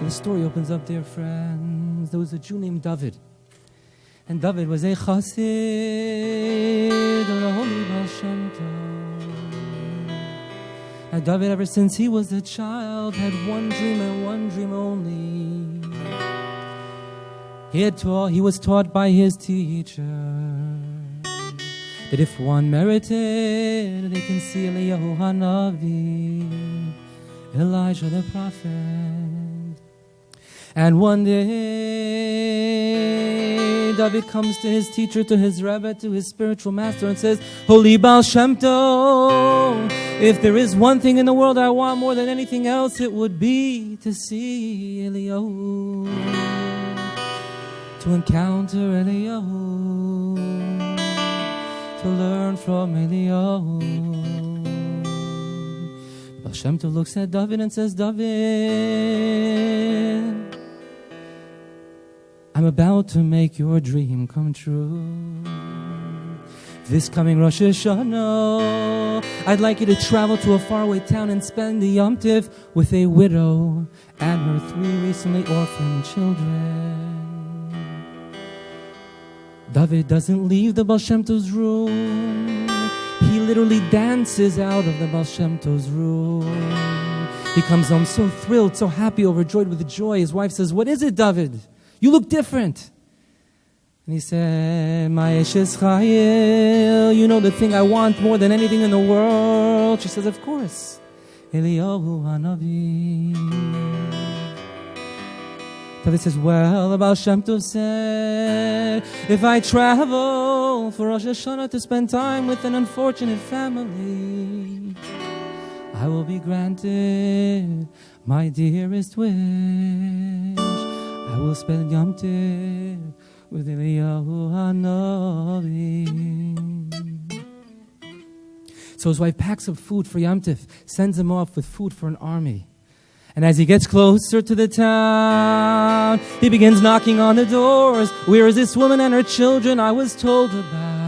So the story opens up, dear friends. There was a Jew named David. And David was a chassid of the Holy Baal Shem Tov. And David, ever since he was a child, had one dream and one dream only. He was taught by his teacher that if one merited, they can see Eliyahu Hanavi, Elijah the prophet. And one day, David comes to his teacher, to his Rabbi, to his spiritual master, and says, Holy Baal Shem Tov, if there is one thing in the world I want more than anything else, it would be to see Eliyahu, to encounter Eliyahu, to learn from Eliyahu. Baal Shem Tov looks at David and says, David, I'm about to make your dream come true. This coming Rosh Hashanah, I'd like you to travel to a faraway town and spend the Yom Tif with a widow and her 3 recently orphaned children. David doesn't leave the Baal Shem Tov's room. He literally dances out of the Baal Shem Tov's room. He comes home so thrilled, so happy, overjoyed with joy. His wife says, what is it, David? You look different. And he said, Ma Eshes Chayil, you know the thing I want more than anything in the world. She says, of course, Eliyahu Hanavi. David says, well, Baal Shem Tov said, if I travel for Rosh Hashanah to spend time with an unfortunate family, I will be granted my dearest wish. I will spend Yom Tif with Eliyahu Hanavi. So his wife packs up food for Yom Tif, sends him off with food for an army. And as he gets closer to the town, he begins knocking on the doors. Where is this woman and her children I was told about?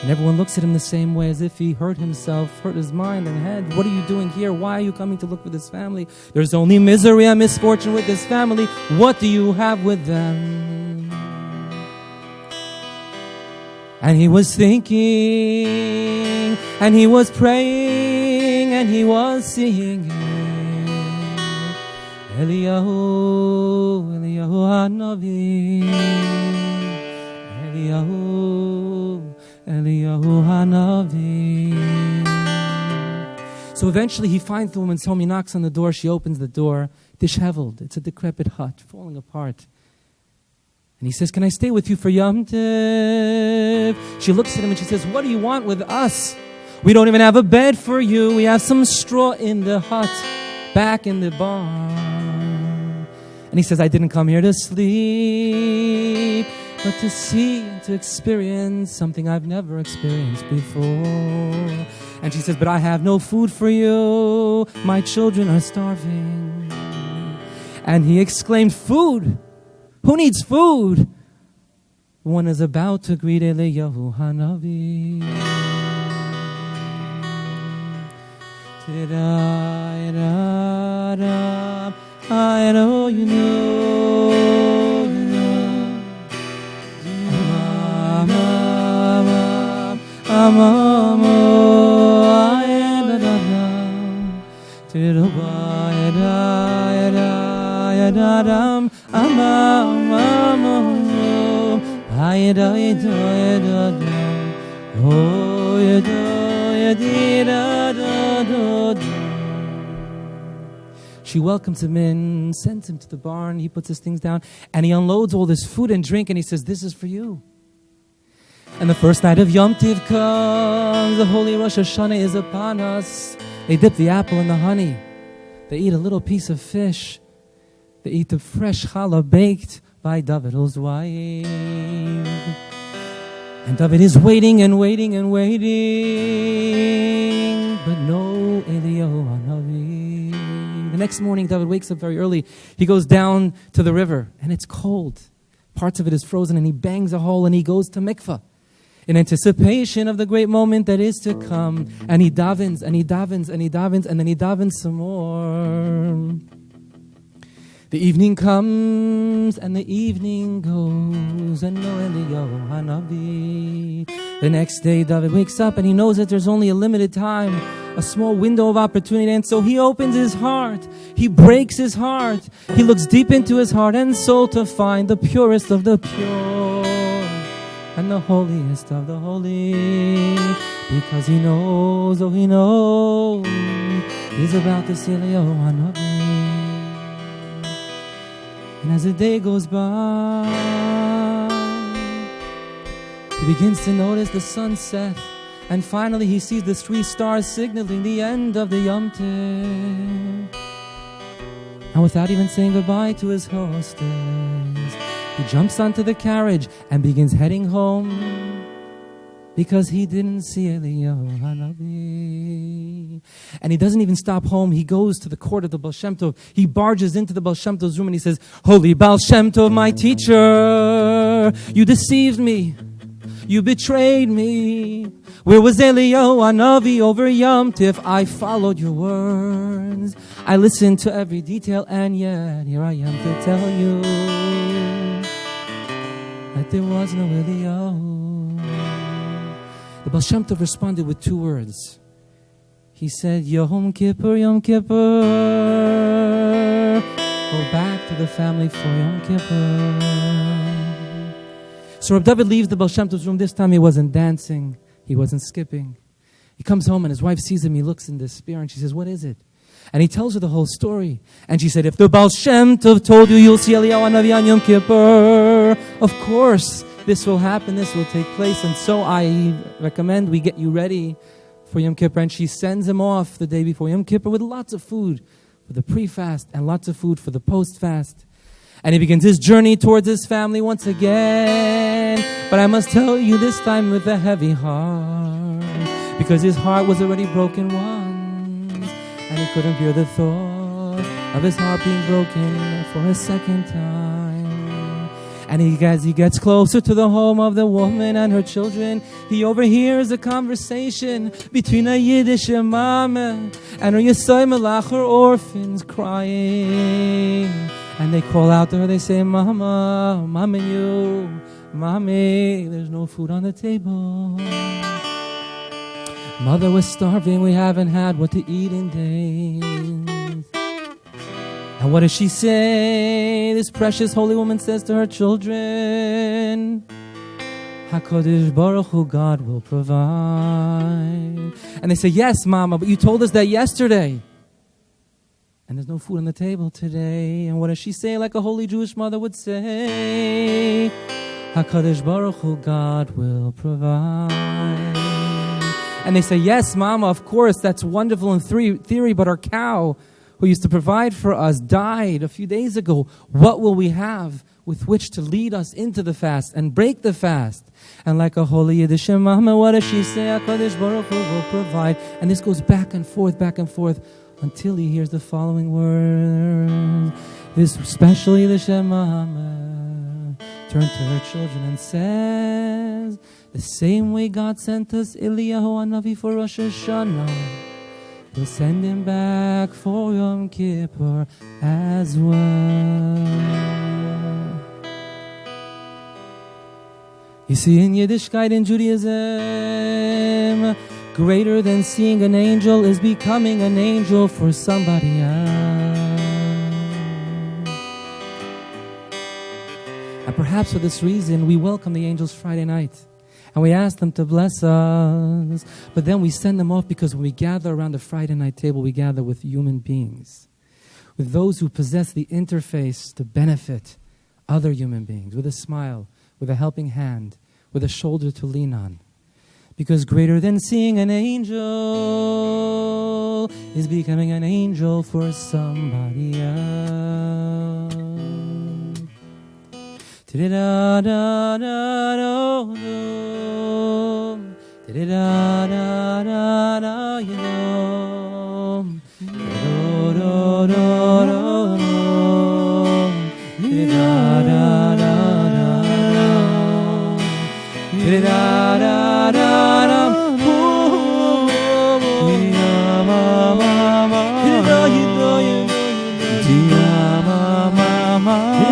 And everyone looks at him the same way, as if he hurt himself, hurt his mind and head. What are you doing here? Why are you coming to look for this family? There's only misery and misfortune with this family. What do you have with them? And he was thinking, and he was praying, and he was singing, Eliyahu, Eliyahu Hanavi, Eliyahu, Eliyahu Hanavi. So eventually he finds the woman's home. He knocks on the door. She opens the door. Disheveled. It's a decrepit hut, falling apart. And he says, can I stay with you for Yom Tif? She looks at him and she says, what do you want with us? We don't even have a bed for you. We have some straw in the hut, back in the barn. And he says, I didn't come here to sleep, but to see and to experience something I've never experienced before. And she says, but I have no food for you. My children are starving. And he exclaimed, food? Who needs food? One is about to greet Eliyahu Hanavi. I know you know, you know. She welcomes him in, sends him to the barn. He puts his things down, and he unloads all this food and drink, and he says, this is for you. And the first night of Yom Tiv comes, the holy Rosh Hashanah is upon us. They dip the apple in the honey. They eat a little piece of fish. They eat the fresh challah baked by David's wife. And David is waiting and waiting and waiting, but no Eliyahu Hanavi. The next morning, David wakes up very early. He goes down to the river, and it's cold. Parts of it is frozen, and he bangs a hole, and he goes to mikvah in anticipation of the great moment that is to come. And he davens, and he davens, and he davens, and then he davens some more. The evening comes, and the evening goes, and no Eliyahu Hanavi. The next day, David wakes up, and he knows that there's only a limited time, a small window of opportunity, and so he opens his heart. He breaks his heart. He looks deep into his heart and soul to find the purest of the pure and the holiest of the holy, because he knows, oh he knows, he's about to see Eliyahu Hanavi. And as the day goes by, he begins to notice the sunset. And finally he sees the 3 stars signaling the end of the Yom Tiv. And without even saying goodbye to his hostess, he jumps onto the carriage and begins heading home, because he didn't see Eliyahu Hanavi. And he doesn't even stop home. He goes to the court of the Baal Shem Tov. He barges into the Baal Shem Tov's room and he says, "Holy Baal Shem Tov, my teacher, you deceived me. You betrayed me. Where was Eliyahu Hanavi over Yom Tif? I followed your words. I listened to every detail, and yet here I am to tell you that there was no Eliyahu." The Baal Shem Tov responded with 2 words. He said, Yom Kippur, Yom Kippur. Go back to the family for Yom Kippur. So Rabbi David leaves the Baal Shem Tov's room. This time he wasn't dancing. He wasn't skipping. He comes home and his wife sees him. He looks in despair and she says, "What is it?" And he tells her the whole story. And she said, "If the Baal Shem Tov told you you'll see Eliyahu Hanavi on Yom Kippur, of course this will happen, this will take place. And so I recommend we get you ready for Yom Kippur." And she sends him off the day before Yom Kippur with lots of food for the pre-fast and lots of food for the post-fast. And he begins his journey towards his family once again. But I must tell you, this time with a heavy heart, because his heart was already broken once, and he couldn't bear the thought of his heart being broken for a second time. And as he gets closer to the home of the woman and her children, he overhears a conversation between a Yiddish mama and her Yisai Melach, her orphans, crying. And they call out to her, they say, "Mama, Mommy, you, Mommy, there's no food on the table. Mother, we're starving, we haven't had what to eat in days." And what does she say? This precious holy woman says to her children, HaKadosh Baruch Hu, God will provide. And they say, "Yes, Mama, but you told us that yesterday. And there's no food on the table today." And what does she say, like a holy Jewish mother would say? HaKadosh Baruch Hu, God will provide. And they say, "Yes, Mama, of course, that's wonderful in theory, but our cow who used to provide for us died a few days ago. What will we have with which to lead us into the fast and break the fast?" And like a holy Yiddish mama, what does she say? HaKadosh Baruch Hu will provide. And this goes back and forth, until he hears the following words. This special Yiddish mama turned to her children and says, "The same way God sent us Eliyahu Hanavi for Rosh Hashanah, He'll send him back for Yom Kippur as well." You see, in Yiddishkeit, in Judaism, greater than seeing an angel is becoming an angel for somebody else. And perhaps for this reason, we welcome the angels Friday night. And we ask them to bless us. But then we send them off, because when we gather around the Friday night table, we gather with human beings, with those who possess the interface to benefit other human beings, with a smile, with a helping hand, with a shoulder to lean on. Because greater than seeing an angel is becoming an angel for somebody else. Mama.